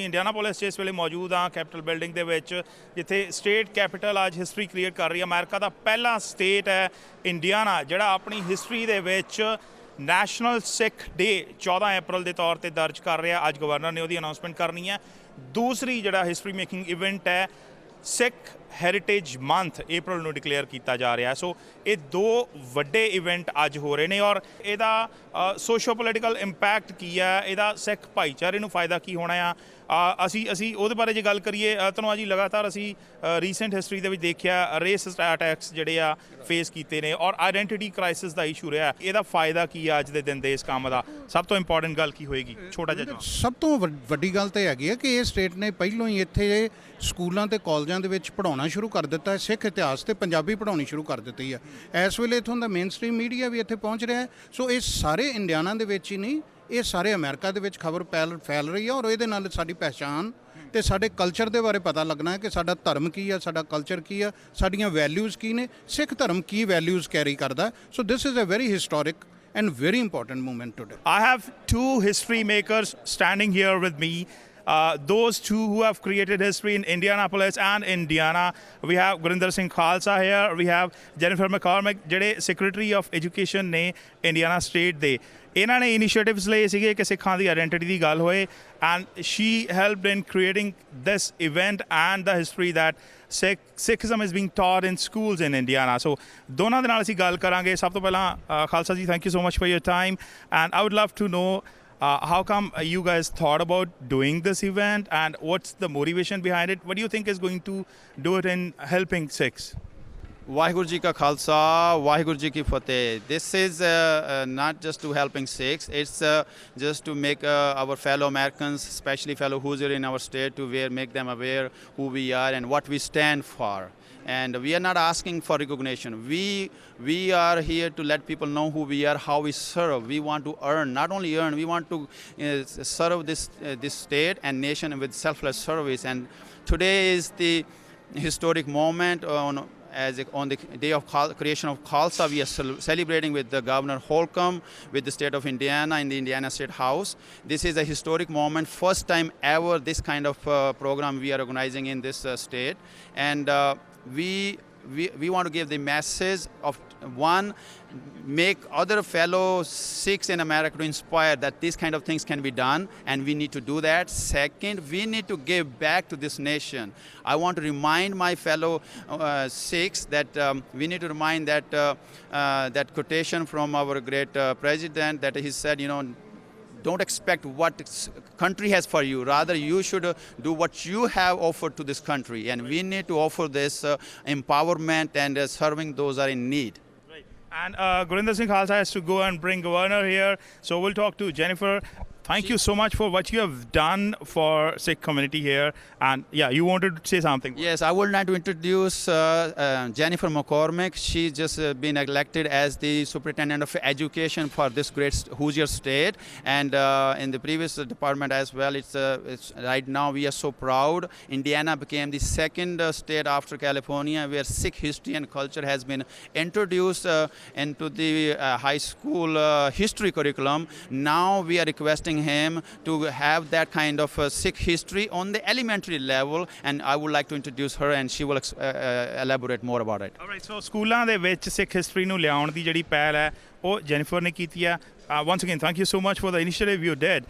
Indianapolis 'ਚ ਇਸ ਵੇਲੇ ਮੌਜੂਦ ਹਾਂ, ਕੈਪੀਟਲ ਬਿਲਡਿੰਗ ਦੇ ਵਿੱਚ, ਜਿੱਥੇ ਸਟੇਟ ਕੈਪੀਟਲ ਅੱਜ ਹਿਸਟਰੀ ਕ੍ਰੀਏਟ ਕਰ ਰਹੀ ਹੈ। ਅਮਰੀਕਾ ਦਾ ਪਹਿਲਾ ਸਟੇਟ ਹੈ ਇੰਡੀਆਨਾ, ਜਿਹੜਾ ਆਪਣੀ ਹਿਸਟਰੀ ਦੇ ਵਿੱਚ ਨੈਸ਼ਨਲ ਸਿੱਖ ਡੇ 14 ਅਪ੍ਰੈਲ ਦੇ ਤੌਰ ਤੇ ਦਰਜ ਕਰ ਰਿਹਾ। ਅੱਜ ਗਵਰਨਰ ਨੇ ਉਹਦੀ ਅਨਾਊਂਸਮੈਂਟ ਕਰਨੀ ਹੈ। ਦੂਸਰੀ ਜਿਹੜਾ ਹਿਸਟਰੀ ਮੇਕਿੰਗ ਇਵੈਂਟ ਹੈ, ਸਿੱਖ ਹੈਰੀਟੇਜ ਮੰਥ ਅਪ੍ਰੈਲ ਨੂੰ ਡਿਕਲੇਅਰ ਕੀਤਾ ਜਾ ਰਿਹਾ। ਸੋ ਇਹ ਦੋ ਵੱਡੇ ਇਵੈਂਟ ਅੱਜ ਹੋ ਰਹੇ ਨੇ, ਔਰ ਇਹਦਾ ਸੋਸ਼ੋ ਪੋਲੀਟੀਕਲ ਇੰਪੈਕਟ ਕੀ ਹੈ, ਇਹਦਾ ਸਿੱਖ ਭਾਈਚਾਰੇ ਨੂੰ ਫਾਇਦਾ ਕੀ ਹੋਣਾ ਆ, ਅਸੀਂ ਉਹਦੇ ਬਾਰੇ ਜੇ ਗੱਲ ਕਰੀਏ ਤੁਹਾਨੂੰ ਜੀ ਲਗਾਤਾਰ ਅਸੀਂ ਰੀਸੈਂਟ ਹਿਸਟਰੀ ਦੇ ਵਿੱਚ ਦੇਖਿਆ ਰੇਸਿਸਟ ਅਟੈਕਸ ਜਿਹੜੇ ਆ ਫੇਸ ਕੀਤੇ ਨੇ, ਔਰ ਆਇਡੈਂਟੀਟੀ ਕ੍ਰਾਈਸਿਸ ਦਾ ਇਸ਼ੂ ਰਿਹਾ। ਇਹਦਾ ਫਾਇਦਾ ਕੀ ਆ ਅੱਜ ਦੇ ਦਿਨ ਦੇ ਇਸ ਕੰਮ ਦਾ? ਸਭ ਤੋਂ ਇੰਪੋਰਟੈਂਟ ਗੱਲ ਕੀ ਹੋਏਗੀ? ਛੋਟਾ ਜਿਹਾ ਸਭ ਤੋਂ ਵੱਡੀ ਗੱਲ ਤਾਂ ਹੈਗੀ ਹੈ ਕਿ ਇਹ ਸਟੇਟ ਨੇ ਪਹਿਲੋਂ ਹੀ ਇੱਥੇ ਸਕੂਲਾਂ ਤੇ ਕਾਲਜਾਂ ਦੇ ਵਿੱਚ ਪੜ੍ਹਾਉਣਾ ਸ਼ੁਰੂ ਕਰ ਦਿੱਤਾ ਹੈ। ਸਿੱਖ ਇਤਿਹਾਸ ਤੇ ਪੰਜਾਬੀ ਪੜ੍ਹਾਉਣੀ ਸ਼ੁਰੂ ਕਰ ਦਿੱਤੀ ਹੈ। ਇਸ ਵੇਲੇ ਇੱਥੋਂ ਦਾ ਮੇਨ ਸਟ੍ਰੀਮ ਮੀਡੀਆ ਵੀ ਇੱਥੇ ਪਹੁੰਚ ਰਿਹਾ ਹੈ। ਸੋ ਇਹ ਸਾਰੇ ਇੰਡੀਆਨਾ ਦੇ ਵਿੱਚ ਹੀ ਨਹੀਂ, ਇਹ ਸਾਰੇ ਅਮਰੀਕਾ ਦੇ ਵਿੱਚ ਖਬਰ ਫੈਲ ਰਹੀ ਹੈ, ਔਰ ਇਹਦੇ ਨਾਲ ਸਾਡੀ ਪਹਿਚਾਣ ਤੇ ਸਾਡੇ ਕਲਚਰ ਦੇ ਬਾਰੇ ਪਤਾ ਲੱਗਣਾ ਹੈ ਕਿ ਸਾਡਾ ਧਰਮ ਕੀ ਆ, ਸਾਡਾ ਕਲਚਰ ਕੀ ਆ, ਸਾਡੀਆਂ ਵੈਲਿਊਜ਼ ਕੀ ਨੇ, ਸਿੱਖ ਧਰਮ ਕੀ ਵੈਲਿਊਜ਼ ਕੈਰੀ ਕਰਦਾ। So this is a very historic and very important moment today. I have two history makers standing here with me. Those two who have created history in Indianapolis and Indiana. We have Gurinder Singh Khalsa here. We have Jennifer McCormick, ਜਿਹੜੇ Secretary of Education ਨੇ Indiana State ਦੇ। ਇਹਨਾਂ ਨੇ initiatives ਲਏ ਸੀਗੇ ਕਿ ਸਿੱਖਾਂ ਦੀ identity ਦੀ ਗੱਲ ਹੋਏ, and she helped in creating this event and the history that Sikhism is being taught in schools in Indiana. So ਦੋਨਾਂ ਦੇ ਨਾਲ ਅਸੀਂ ਗੱਲ ਕਰਾਂਗੇ। ਸਭ ਤੋਂ ਪਹਿਲਾਂ ਖਾਲਸਾ ਜੀ, thank you so much for your time, and I would love to know how come you guys thought about doing this event, and what's the motivation behind it? What do you think is going to do it in helping Sikhs? Vaheguru Ji Ka Khalsa, Vaheguru Ji Ki Fateh. This is not just to helping Sikhs, it's just to make our fellow Americans, especially fellow Hoosier in our state, to make them aware who we are and what we stand for. And we are not asking for recognition. We are here to let people know who we are, how we serve. We want to earn, not only earn, we want to serve this state and nation with selfless service. And today is the historic moment on the day of creation of Khalsa. We are celebrating with the Governor Holcomb, with the state of Indiana in the Indiana State House. This is a historic moment, first time ever this kind of program we are organizing in this state. And we want to give the message of, one, make other fellow Sikhs in America to inspire that these kind of things can be done, and we need to do that. Second, we need to give back to this nation. I want to remind my fellow Sikhs that we need to remind that quotation from our great president, that he said, don't expect what country has for you. Rather, you should do what you have offered to this country. And we need to offer this empowerment and serving those who are in need. Right. And Gurinder Singh Khalsa has to go and bring Governor here. So we'll talk to Jennifer. Thank you so much for what you have done for Sikh community here. And yeah, you wanted to say something. Yes, I would like to introduce Jennifer McCormick. She's just been elected as the Superintendent of Education for this great Hoosier state. And in the previous department as well, it's right now we are so proud. Indiana became the second state after California where Sikh history and culture has been introduced into the high school history curriculum. Now we are requesting him to have that kind of Sikh history on the elementary level, and I would like to introduce her, and she will elaborate more about it. All right, so schools ਦੇ ਵਿੱਚ Sikh history ਨੂੰ ਲਿਆਉਣ ਦੀ ਜਿਹੜੀ ਪਹਿਲ ਹੈ ਉਹ Jennifer ਨੇ ਕੀਤੀ ਹੈ। Once again, thank you so much for the initiative you did.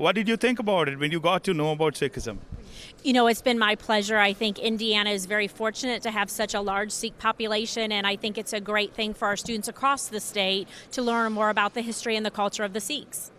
What did you think about it when you got to know about Sikhism? It's been my pleasure. I think Indiana is very fortunate to have such a large Sikh population, and I think it's a great thing for our students across the state to learn more about the history and the culture of the Sikhs.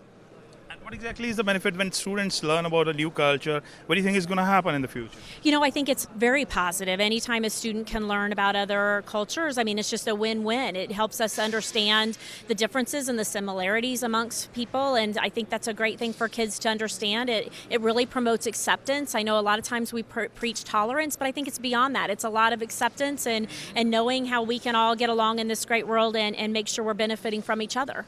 What exactly is the benefit when students learn about a new culture? What do you think is going to happen in the future? I think it's very positive. Anytime a student can learn about other cultures, it's just a win-win. It helps us understand the differences and the similarities amongst people, and I think that's a great thing for kids to understand. It really promotes acceptance. I know a lot of times we preach tolerance, but I think it's beyond that. It's a lot of acceptance and knowing how we can all get along in this great world and make sure we're benefiting from each other.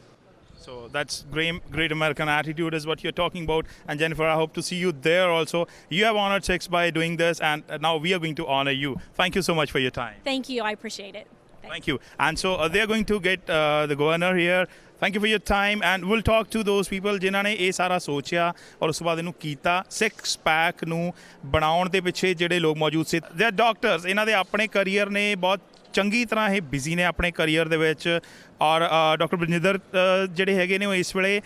So that's great American attitude is what you're talking about. And Jennifer, I hope to see you there also. You have honored Sikhs by doing this, and now we are going to honor you. Thank you so much for your time. Thank you. I appreciate it. Thank you. And so they are going to get the governor here. Thank you for your time, and we'll talk to those people ਜਿਨ੍ਹਾਂ ਨੇ ਇਹ ਸਾਰਾ ਸੋਚਿਆ ਔਰ ਉਸ ਤੋਂ ਬਾਅਦ ਇਹਨੂੰ ਕੀਤਾ। ਸਿਕਸ ਪੈਕ ਨੂੰ ਬਣਾਉਣ ਦੇ ਪਿੱਛੇ ਜਿਹੜੇ ਲੋਕ ਮੌਜੂਦ ਸੀ, ਦੇ ਡਾਕਟਰਸ, ਇਹਨਾਂ ਦੇ ਆਪਣੇ ਕਰੀਅਰ ਨੇ, ਬਹੁਤ ਚੰਗੀ ਤਰ੍ਹਾਂ ਇਹ ਬਿਜ਼ੀ ਨੇ ਆਪਣੇ ਕਰੀਅਰ ਦੇ ਵਿੱਚ। ਔਰ ਡਾਕਟਰ ਬਲਜਿੰਦਰ ਜਿਹੜੇ ਹੈਗੇ ਨੇ ਉਹ ਇਸ ਵੇਲੇ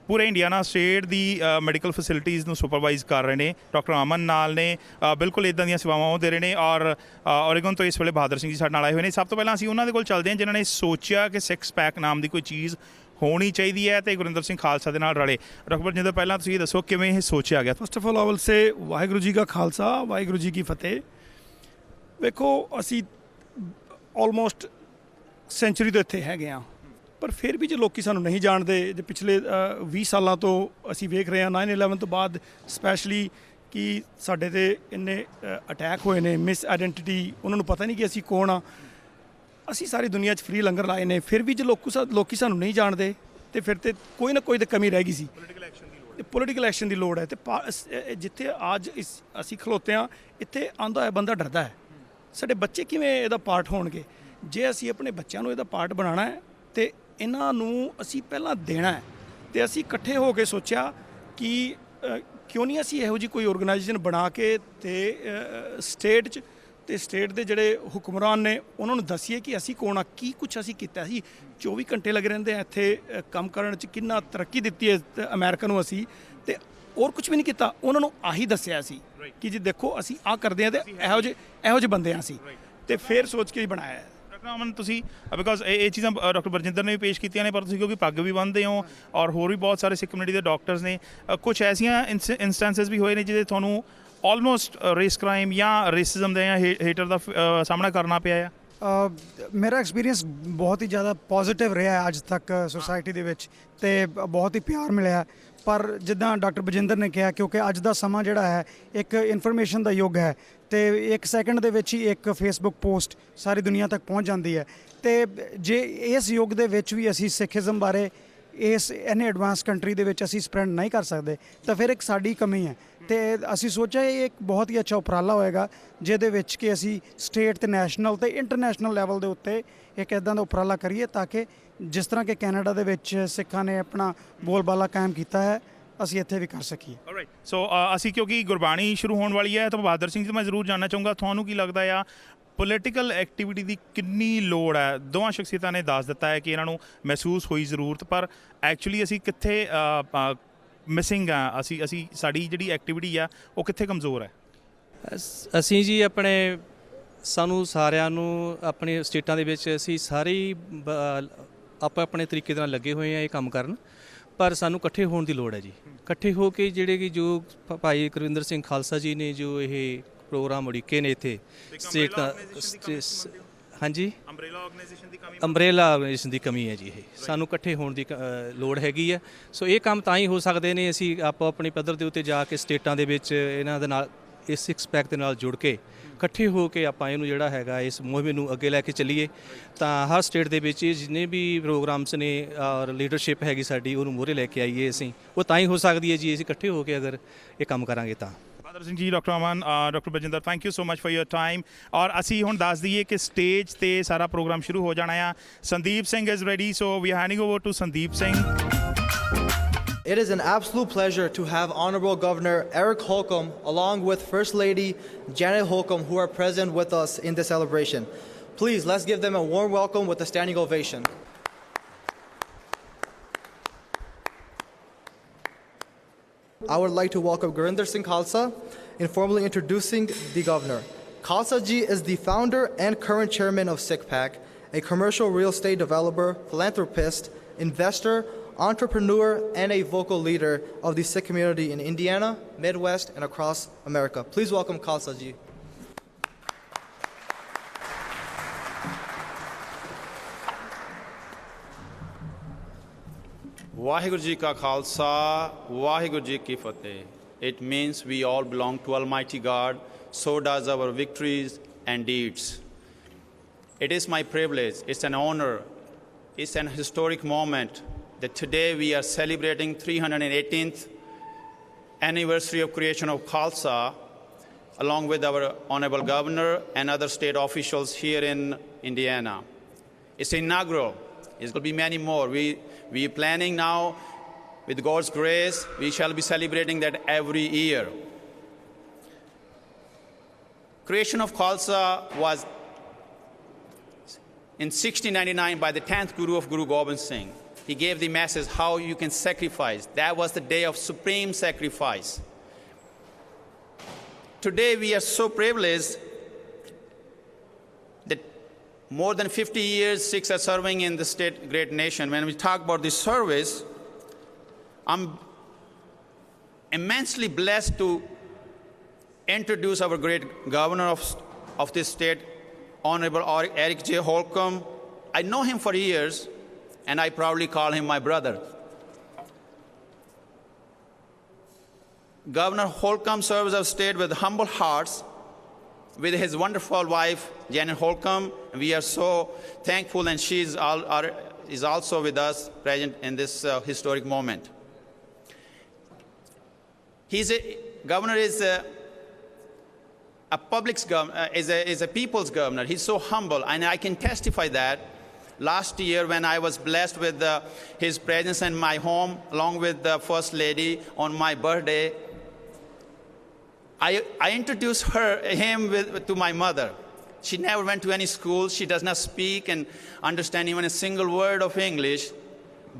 ਪੂਰੇ ਇੰਡੀਆਨਾ ਸਟੇਟ ਦੀ ਮੈਡੀਕਲ ਫੈਸਿਲਿਟੀਜ਼ ਨੂੰ ਸੁਪਰਵਾਈਜ਼ ਕਰ ਰਹੇ ਨੇ। ਡਾਕਟਰ ਅਮਨ ਨਾਲ ਨੇ, ਬਿਲਕੁਲ ਇੱਦਾਂ ਦੀਆਂ ਸੇਵਾਵਾਂ ਉਹ ਦੇ ਰਹੇ ਨੇ। ਔਰ ਓਰੇਗਨ ਤੋਂ ਇਸ ਵੇਲੇ ਬਹਾਦਰ ਸਿੰਘ ਜੀ ਸਾਡੇ ਨਾਲ ਆਏ ਹੋਏ ਨੇ। ਸਭ ਤੋਂ ਪਹਿਲਾਂ ਅਸੀਂ ਉਹਨਾਂ ਦੇ ਕੋਲ ਚੱਲਦੇ ਹਾਂ ਜਿਨ੍ਹਾਂ ਨੇ ਸੋਚਿਆ ਕਿ ਸਿਕਸ ਪੈਕ ਨਾਮ ਦੀ ਕੋਈ ਚੀਜ਼ ਹੋਣੀ ਚਾਹੀਦੀ ਹੈ ਤੇ ਗੁਰਿੰਦਰ ਸਿੰਘ ਖਾਲਸਾ ਦੇ ਨਾਲ ਰਲੇ। ਡਾਕਟਰ ਬਲਜਿੰਦਰ, ਪਹਿਲਾਂ ਤੁਸੀਂ ਇਹ ਦੱਸੋ ਕਿਵੇਂ ਇਹ ਸੋਚਿਆ ਗਿਆ? First of all I will ਸੇ ਵਾਹਿਗੁਰੂ ਜੀ ਕਾ ਖਾਲਸਾ, ਵਾਹਿਗੁਰੂ ਜੀ ਕੀ ਫਤਿਹ। ਵੇਖੋ, ਅਸੀਂ ਆਲਮੋਸਟ ਸੈਂਚੁਰੀ ਤੋਂ ਇੱਥੇ ਹੈਗੇ ਹਾਂ, ਪਰ ਫਿਰ ਵੀ ਜੇ ਲੋਕੀ ਸਾਨੂੰ ਨਹੀਂ ਜਾਣਦੇ, ਜੇ ਪਿਛਲੇ 20 ਸਾਲਾਂ ਤੋਂ ਅਸੀਂ ਵੇਖ ਰਹੇ ਹਾਂ 9/11 ਤੋਂ ਬਾਅਦ ਸਪੈਸ਼ਲੀ ਕਿ ਸਾਡੇ 'ਤੇ ਇੰਨੇ ਅਟੈਕ ਹੋਏ ਨੇ, ਮਿਸ ਆਈਡੈਂਟੀਟੀ, ਉਹਨਾਂ ਨੂੰ ਪਤਾ ਨਹੀਂ ਕਿ ਅਸੀਂ ਕੌਣ ਆ। ਅਸੀਂ ਸਾਰੀ ਦੁਨੀਆ 'ਚ ਫ੍ਰੀ ਲੰਗਰ ਲਾਏ ਨੇ, ਫਿਰ ਵੀ ਜੇ ਲੋਕੀ ਸਾਨੂੰ ਨਹੀਂ ਜਾਣਦੇ ਤੇ ਫਿਰ ਤੇ ਕੋਈ ਨਾ ਕੋਈ ਤਾਂ ਕਮੀ ਰਹਿ ਗਈ ਸੀ। ਪੋਲੀਟੀਕਲ ਐਕਸ਼ਨ ਦੀ ਲੋੜ ਹੈ। ਤੇ ਜਿੱਥੇ ਅੱਜ ਅਸੀਂ ਖਲੋਤੇ ਹਾਂ, ਇੱਥੇ ਆਉਂਦਾ ਹੋਇਆ ਬੰਦਾ ਡਰਦਾ ਹੈ। ਸਾਡੇ ਬੱਚੇ ਕਿਵੇਂ ਇਹਦਾ ਪਾਰਟ ਹੋਣਗੇ? ਜੇ ਅਸੀਂ ਆਪਣੇ ਬੱਚਿਆਂ ਨੂੰ ਇਹਦਾ ਪਾਰਟ ਬਣਾਉਣਾ ਹੈ ਤੇ ਇਹਨਾਂ ਨੂੰ ਅਸੀਂ ਪਹਿਲਾਂ ਦੇਣਾ ਹੈ। ਤੇ ਅਸੀਂ ਇਕੱਠੇ ਹੋ ਕੇ ਸੋਚਿਆ ਕਿ ਕਿਉਂ ਨਹੀਂ ਅਸੀਂ ਇਹੋ ਜਿਹੀ ਕੋਈ ਆਰਗੇਨਾਈਜੇਸ਼ਨ ਬਣਾ ਕੇ ਤੇ ਸਟੇਟ 'ਚ ਤੇ ਸਟੇਟ ਦੇ ਜਿਹੜੇ ਹੁਕਮਰਾਨ ਨੇ ਉਹਨਾਂ ਨੂੰ ਦੱਸੀਏ ਕਿ ਅਸੀਂ ਕੌਣ ਆ, ਕੀ ਕੁਛ ਅਸੀਂ ਕੀਤਾ ਸੀ। 24 ਘੰਟੇ ਲੱਗੇ ਰਹਿੰਦੇ ਆ ਇੱਥੇ ਕੰਮ ਕਰਨ 'ਚ, ਕਿੰਨਾ ਤਰੱਕੀ ਦਿੱਤੀ ਹੈ ਅਮਰੀਕਾ ਨੂੰ ਅਸੀਂ, ਤੇ ਹੋਰ ਕੁਛ ਵੀ ਨਹੀਂ ਕੀਤਾ। ਉਹਨਾਂ ਨੂੰ ਆਹੀ ਦੱਸਿਆ ਸੀ ਕਿ ਜੀ ਦੇਖੋ ਅਸੀਂ ਆਹ ਕਰਦੇ ਹਾਂ ਤੇ ਇਹੋ ਜਿਹੇ ਬੰਦੇ ਹਾਂ ਅਸੀਂ, ਤੇ ਫਿਰ ਸੋਚ ਕੇ ਹੀ ਬਣਾਇਆ ਹੈ। ਡਾਕਟਰ ਅਮਨ, ਤੁਸੀਂ ਬਿਕੋਜ਼ ਇਹ ਚੀਜ਼ਾਂ ਡਾਕਟਰ ਬਰਜਿੰਦਰ ਨੇ ਵੀ ਪੇਸ਼ ਕੀਤੀਆਂ ਨੇ, ਪਰ ਤੁਸੀਂ ਕਿਉਂਕਿ ਪੱਗ ਵੀ ਬੰਨ੍ਹਦੇ ਹੋ ਔਰ ਹੋਰ ਵੀ ਬਹੁਤ ਸਾਰੇ ਸਿੱਖ ਕਮਿਊਨਿਟੀ ਦੇ ਡਾਕਟਰਸ ਨੇ, ਕੁਛ ਐਸੀਆਂ ਇੰਸਟੈਂਸਿਸ ਵੀ ਹੋਏ ਨੇ ਜਿਹਦੇ ਤੁਹਾਨੂੰ ਆਲਮੋਸਟ ਰੇਸ ਕ੍ਰਾਈਮ ਜਾਂ ਰੇਸਿਜ਼ਮ ਦਾ ਜਾਂ ਹੇਟਰ ਦਾ ਸਾਹਮਣਾ ਕਰਨਾ ਪਿਆ ਆ? ਮੇਰਾ ਐਕਸਪੀਰੀਅੰਸ ਬਹੁਤ ਹੀ ਜ਼ਿਆਦਾ ਪੋਜ਼ਿਟਿਵ ਰਿਹਾ ਅੱਜ ਤੱਕ ਸੋਸਾਇਟੀ ਦੇ ਵਿੱਚ, ਤੇ ਬਹੁਤ ਹੀ ਪਿਆਰ ਮਿਲਿਆ। ਪਰ ਜਿੱਦਾਂ ਡਾਕਟਰ ਬਲਜਿੰਦਰ ਨੇ ਕਿਹਾ, ਕਿਉਂਕਿ ਅੱਜ ਦਾ ਸਮਾਂ ਜਿਹੜਾ ਹੈ ਇੱਕ ਇਨਫੋਰਮੇਸ਼ਨ ਦਾ ਯੁੱਗ ਹੈ, ਤੇ 1 ਸੈਕਿੰਡ ਦੇ ਵਿੱਚ ਹੀ ਇੱਕ ਫੇਸਬੁੱਕ ਪੋਸਟ ਸਾਰੀ ਦੁਨੀਆ ਤੱਕ ਪਹੁੰਚ ਜਾਂਦੀ ਹੈ। ਤੇ ਜੇ ਇਸ ਯੁੱਗ ਦੇ ਵਿੱਚ ਵੀ ਅਸੀਂ ਸਿੱਖੀਜ਼ਮ ਬਾਰੇ ਇਸ ਇੰਨੇ ਐਡਵਾਂਸ ਕੰਟਰੀ ਦੇ ਵਿੱਚ ਅਸੀਂ ਸਪਰੈਡ ਨਹੀਂ ਕਰ ਸਕਦੇ, ਤਾਂ ਫਿਰ ਇੱਕ ਸਾਡੀ ਕਮੀ ਹੈ। ਤੇ ਅਸੀਂ ਸੋਚਿਆ ਇਹ ਇੱਕ ਬਹੁਤ ਹੀ ਅੱਛਾ ਉਪਰਾਲਾ ਹੋਏਗਾ ਜਿਹਦੇ ਵਿੱਚ ਕਿ ਅਸੀਂ ਸਟੇਟ ਤੇ ਨੈਸ਼ਨਲ ਤੇ ਇੰਟਰਨੈਸ਼ਨਲ ਲੈਵਲ ਦੇ ਉੱਤੇ ਇੱਕ ਇੱਦਾਂ ਦਾ ਉਪਰਾਲਾ ਕਰੀਏ, ਤਾਂ ਕਿ ਜਿਸ ਤਰ੍ਹਾਂ ਕਿ ਕੈਨੇਡਾ ਦੇ ਵਿੱਚ ਸਿੱਖਾਂ ਨੇ ਆਪਣਾ ਬੋਲਬਾਲਾ ਕਾਇਮ ਕੀਤਾ ਹੈ, ਅਸੀਂ ਇੱਥੇ ਵੀ ਕਰ ਸਕੀਏ। ਆਲਰਾਈਟ, ਸੋ ਅਸੀਂ ਕਿਉਂਕਿ ਗੁਰਬਾਣੀ ਸ਼ੁਰੂ ਹੋਣ ਵਾਲੀ ਹੈ, ਤਾਂ ਬਹਾਦਰ ਸਿੰਘ ਜੀ ਮੈਂ ਜ਼ਰੂਰ ਜਾਣਨਾ ਚਾਹੂੰਗਾ ਤੁਹਾਨੂੰ ਕੀ ਲੱਗਦਾ ਆ ਪੋਲੀਟੀਕਲ ਐਕਟੀਵਿਟੀ ਦੀ ਕਿੰਨੀ ਲੋੜ ਹੈ? ਦੋਵਾਂ ਸ਼ਖਸੀਅਤਾਂ ਨੇ ਦੱਸ ਦਿੱਤਾ ਹੈ ਕਿ ਇਹਨਾਂ ਨੂੰ ਮਹਿਸੂਸ ਹੋਈ ਜ਼ਰੂਰਤ, ਪਰ ਐਕਚੁਅਲੀ ਅਸੀਂ ਕਿੱਥੇ ਮਿਸਿੰਗ ਆ? ਅਸੀਂ ਸਾਡੀ ਜਿਹੜੀ ਐਕਟੀਵਿਟੀ ਆ ਉਹ ਕਿੱਥੇ ਕਮਜ਼ੋਰ ਹੈ? ਅਸੀਂ ਜੀ ਸਾਨੂੰ ਸਾਰਿਆਂ ਨੂੰ ਆਪਣੇ ਸਟੇਟਾਂ ਦੇ ਵਿੱਚ ਅਸੀਂ ਸਾਰੇ ਆਪਾਂ ਆਪਣੇ ਤਰੀਕੇ ਨਾਲ ਲੱਗੇ ਹੋਏ ਆ ਇਹ ਕੰਮ ਕਰਨ, ਪਰ ਸਾਨੂੰ ਇਕੱਠੇ ਹੋਣ ਦੀ ਲੋੜ ਹੈ ਜੀ। ਇਕੱਠੇ ਹੋ ਕੇ ਜਿਹੜੇ ਕਿ ਜੋ ਭਾਈ ਗੁਰਵਿੰਦਰ ਸਿੰਘ ਖਾਲਸਾ ਜੀ ਨੇ ਜੋ ਇਹ ਪ੍ਰੋਗਰਾਮ ਉਡੀਕੇ ਨੇ ਇੱਥੇ ਸਟੇਟ ਦਾ, ਹਾਂਜੀ, ਅੰਬਰੇਲਾ ਆਰਗੇਨਾਈਜੇਸ਼ਨ ਦੀ ਕਮੀ ਹੈ ਜੀ। ਇਹ ਸਾਨੂੰ ਇਕੱਠੇ ਹੋਣ ਦੀ ਲੋੜ ਹੈਗੀ ਹੈ। ਸੋ ਇਹ ਕੰਮ ਤਾਂ ਹੀ ਹੋ ਸਕਦੇ ਨੇ ਅਸੀਂ ਆਪੋ ਆਪਣੀ ਪੱਧਰ ਦੇ ਉੱਤੇ ਜਾ ਕੇ ਸਟੇਟਾਂ ਦੇ ਵਿੱਚ ਇਹਨਾਂ ਦੇ ਨਾਲ ਇਸ ਸਿਕਸ ਪੈਕ ਦੇ ਨਾਲ ਜੁੜ ਕੇ ਇਕੱਠੇ ਹੋ ਕੇ ਆਪਾਂ ਇਹਨੂੰ ਜਿਹੜਾ ਹੈਗਾ ਇਸ ਮੁਹਿੰਮ ਨੂੰ ਅੱਗੇ ਲੈ ਕੇ ਚੱਲੀਏ, ਤਾਂ ਹਰ ਸਟੇਟ ਦੇ ਵਿੱਚ ਜਿੰਨੇ ਵੀ ਪ੍ਰੋਗਰਾਮਸ ਨੇ ਔਰ ਲੀਡਰਸ਼ਿਪ ਹੈਗੀ ਸਾਡੀ ਉਹਨੂੰ ਮੂਹਰੇ ਲੈ ਕੇ ਆਈਏ। ਅਸੀਂ ਉਹ ਤਾਂ ਹੀ ਹੋ ਸਕਦੀ ਹੈ ਜੀ ਅਸੀਂ ਇਕੱਠੇ ਹੋ ਕੇ ਅਗਰ ਇਹ ਕੰਮ ਕਰਾਂਗੇ ਤਾਂ। Bahadur Singh ji, doctor Aman, doctor Baljinder, thank you so much for your time. ਔਰ ਅਸੀਂ ਹੁਣ ਦੱਸ ਦਈਏ ਕਿ ਸਟੇਜ ਤੇ ਸਾਰਾ ਪ੍ਰੋਗਰਾਮ ਸ਼ੁਰੂ ਹੋ ਜਾਣਾ ਆ। Sandeep Singh is ready, so we are handing over to Sandeep Singh. It is an absolute pleasure to have Honorable Governor Eric Holcomb along with First Lady Janet Holcomb who are present with us in this celebration. Please, let's give them a warm welcome with a standing ovation. I would like to welcome Gurinder Singh Khalsa in formally introducing the Governor. Khalsa Ji is the founder and current chairman of Sikh Pack, a commercial real estate developer, philanthropist, investor, entrepreneur, and a vocal leader of the Sikh community in Indiana, Midwest, and across America. Please welcome Khalsa Ji. Vaheguru Ji ka Khalsa, Vaheguru Ji ki Fateh. It means we all belong to Almighty God, so does our victories and deeds. It is my privilege, it's an honor, it's an historic moment that today we are celebrating 318th anniversary of creation of Khalsa along with our Honorable Governor and other state officials here in Indiana. It's inaugural. It's going to be many more. We are planning now, with God's grace, we shall be celebrating that every year. Creation of Khalsa was in 1699 by the 10th Guru of Guru Gobind Singh. He gave the message how you can sacrifice. That was the day of supreme sacrifice. Today we are so privileged that more than 50 years Sikhs are serving in the state, great nation. When we talk about this service, I'm immensely blessed to introduce our great governor of this state, Honorable Eric J. Holcomb. I know him for years, and I proudly call him my brother. Governor Holcomb serves our state with humble hearts, with his wonderful wife, Janet Holcomb. We are so thankful, and she is also with us, present in this historic moment. Governor is a public's governor, is a people's governor. He's so humble, and I can testify that. Last year, when I was blessed with his presence in my home, along with the First Lady on my birthday, I introduced him to my mother. She never went to any school. She does not speak and understand even a single word of English.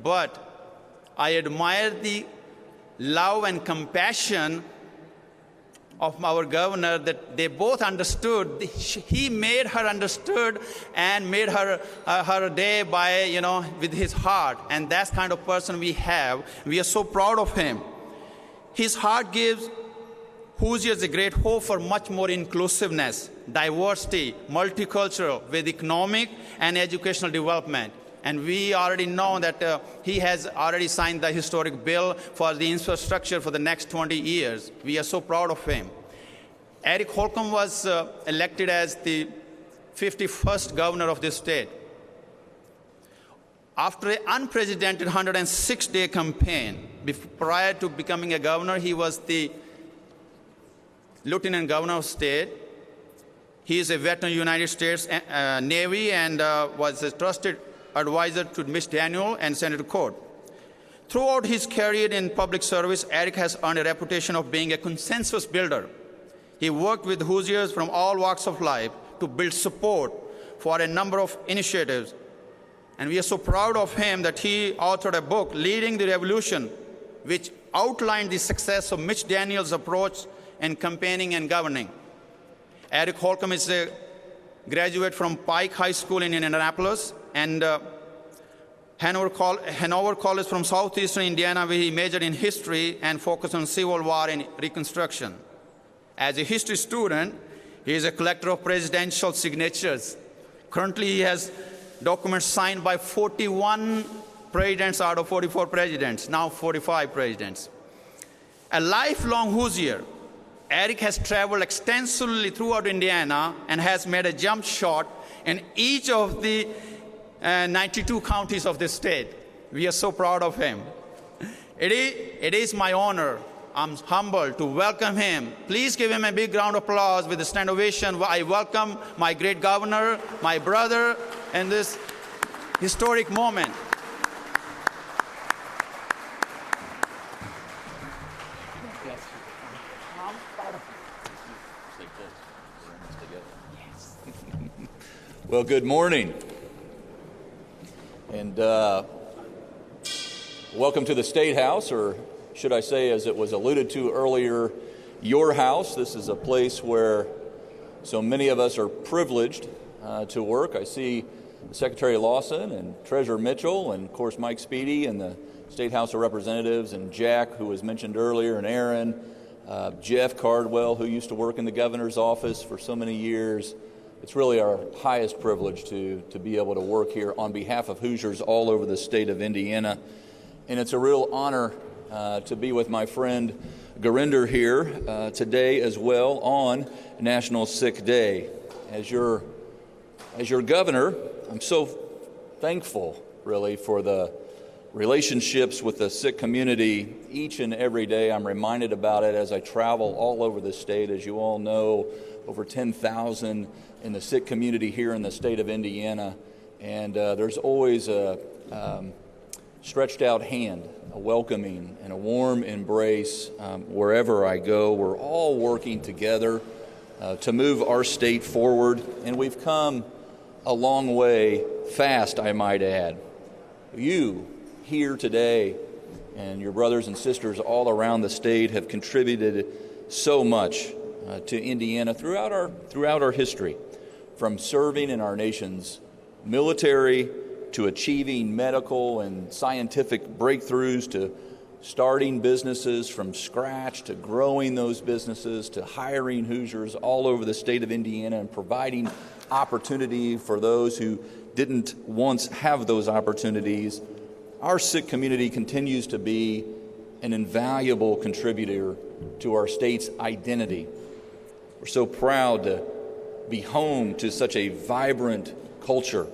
But I admire the love and compassion of our governor, that they both understood. He made her understood and made her day by, with his heart. And that's kind of person we have. We are so proud of him. His heart gives Hoosiers a great hope for much more inclusiveness, diversity, multicultural, with economic and educational development. And we already know that he has already signed the historic bill for the infrastructure for the next 20 years. We are so proud of him. Eric Holcomb was elected as the 51st governor of this state. After an unprecedented 106-day campaign, prior to becoming a governor, he was the lieutenant governor of state. He is a veteran of the United States Navy and was a trusted advisor to Mitch Daniel and Senator Code. Throughout his career in public service, Eric has earned a reputation of being a consensus builder. He worked with Hoosiers from all walks of life to build support for a number of initiatives. And we are so proud of him that he authored a book, Leading the Revolution, which outlined the success of Mitch Daniel's approach in campaigning and governing. Eric Holcomb is a graduate from Pike High School in Indianapolis and Hanover College from southeastern Indiana, where he majored in history and focused on Civil War and Reconstruction. As a history student, he is a collector of presidential signatures. Currently, he has documents signed by 41 presidents out of 44 presidents, now 45 presidents. A lifelong Hoosier, Eric has traveled extensively throughout Indiana and has made a jump shot in each of the 92 counties of this state. We are so proud of him. It is my honor, I'm humbled to welcome him. Please give him a big round of applause with a stand ovation. I welcome my great governor, my brother, in this historic moment. Well, good morning. And welcome to the State House, or should I say, as it was alluded to earlier, your house. This is a place where so many of us are privileged to work. I see Secretary Lawson and Treasurer Mitchell and, of course, Mike Speedy and the State House of Representatives, and Jack, who was mentioned earlier, and Aaron, Jeff Cardwell, who used to work in the governor's office for so many years. It's really our highest privilege to be able to work here on behalf of Hoosiers all over the state of Indiana. And it's a real honor to be with my friend Gurinder here today as well on National Sikh Day. As your governor, I'm so thankful, really, for the relationships with the Sikh community each and every day. I'm reminded about it as I travel all over the state. As you all know, over 10,000 in the Sikh community here in the state of Indiana. And there's always a stretched out hand, a welcoming and a warm embrace wherever I go. We're all working together to move our state forward, and we've come a long way fast, I might add. You here today and your brothers and sisters all around the state have contributed so much to Indiana throughout our history, from serving in our nation's military to achieving medical and scientific breakthroughs, to starting businesses from scratch, to growing those businesses, to hiring Hoosiers all over the state of Indiana and providing opportunity for those who didn't once have those opportunities. Our Sikh community continues to be an invaluable contributor to our state's identity. We're so proud to be home to such a vibrant culture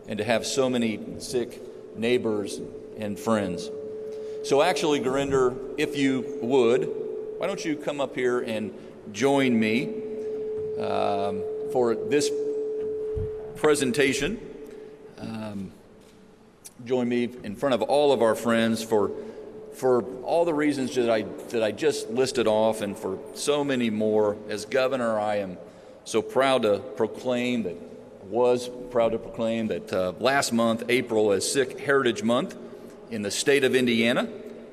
and to have so many Sikh neighbors and friends. So actually, Gurinder, if you would, why don't you come up here and join me for this presentation. Join me in front of all of our friends for all the reasons that I just listed off, and for so many more. As governor, I am so proud to proclaim that last month, April, is Sikh Heritage Month in the state of Indiana,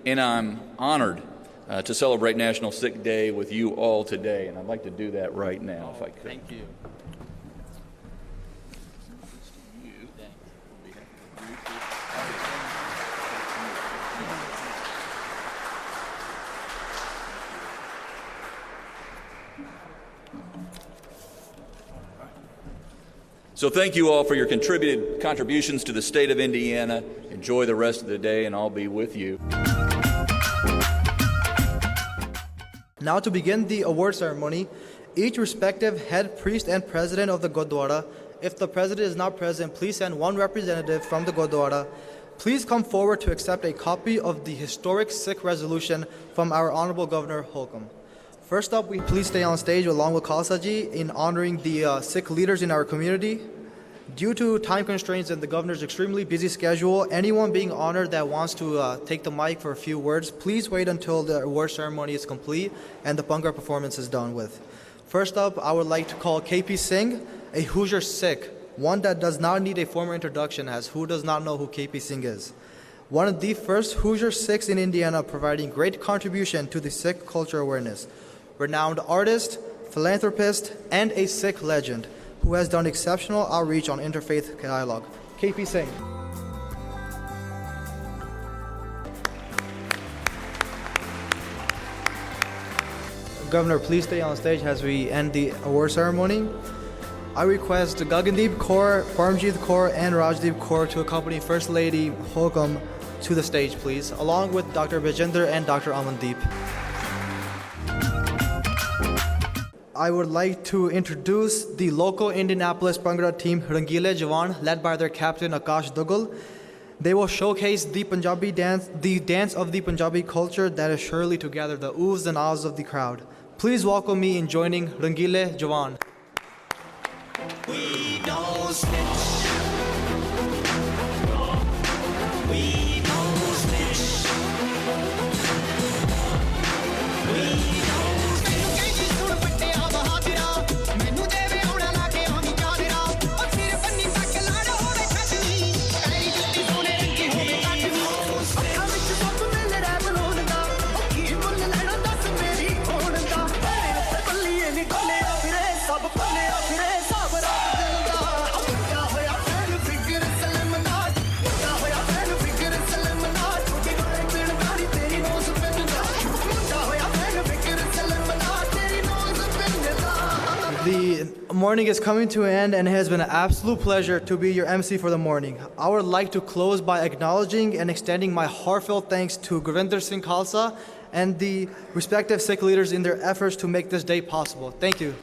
and I'm honored to celebrate National Sikh Day with you all today, and I'd like to do that right now if I could. Thank you. So thank you all for your contributions to the state of Indiana. Enjoy the rest of the day, and I'll be with you. Now to begin the award ceremony, each respective head priest and president of the Gurdwara, if the president is not present, please send one representative from the Gurdwara. Please come forward to accept a copy of the historic Sikh resolution from our Honorable Governor Holcomb. First up, we please stay on stage along with Khalsa ji in honoring the Sikh leaders in our community. Due to time constraints and the governor's extremely busy schedule, anyone being honored that wants to take the mic for a few words, please wait until the award ceremony is complete and the Bhangra performance is done with. First up, I would like to call KP Singh, a Hoosier Sikh, one that does not need a formal introduction, as who does not know who KP Singh is. One of the first Hoosier Sikhs in Indiana, providing great contribution to the Sikh culture awareness. Renowned artist, philanthropist, and a Sikh legend who has done exceptional outreach on interfaith dialogue. KP Singh. Governor, please stay on stage as we end the award ceremony. I request Gagandeep Kaur, Parmjeet Kaur, and Rajdeep Kaur to accompany First Lady Holcomb to the stage, please, along with Dr. Bajinder and Dr. Amandeep. I would like to introduce the local Indianapolis Bhangra team Rangile Jawan, led by their captain Akash Dugal. They will showcase the Punjabi dance, the dance of the Punjabi culture that is surely to gather the oohs and ahs of the crowd. Please welcome me in joining Rangile Jawan. We don't snitch. We don't snitch. We The morning is coming to an end, and it has been an absolute pleasure to be your MC for the morning. I would like to close by acknowledging and extending my heartfelt thanks to Gurinder Singh Khalsa and the respective Sikh leaders in their efforts to make this day possible. Thank you.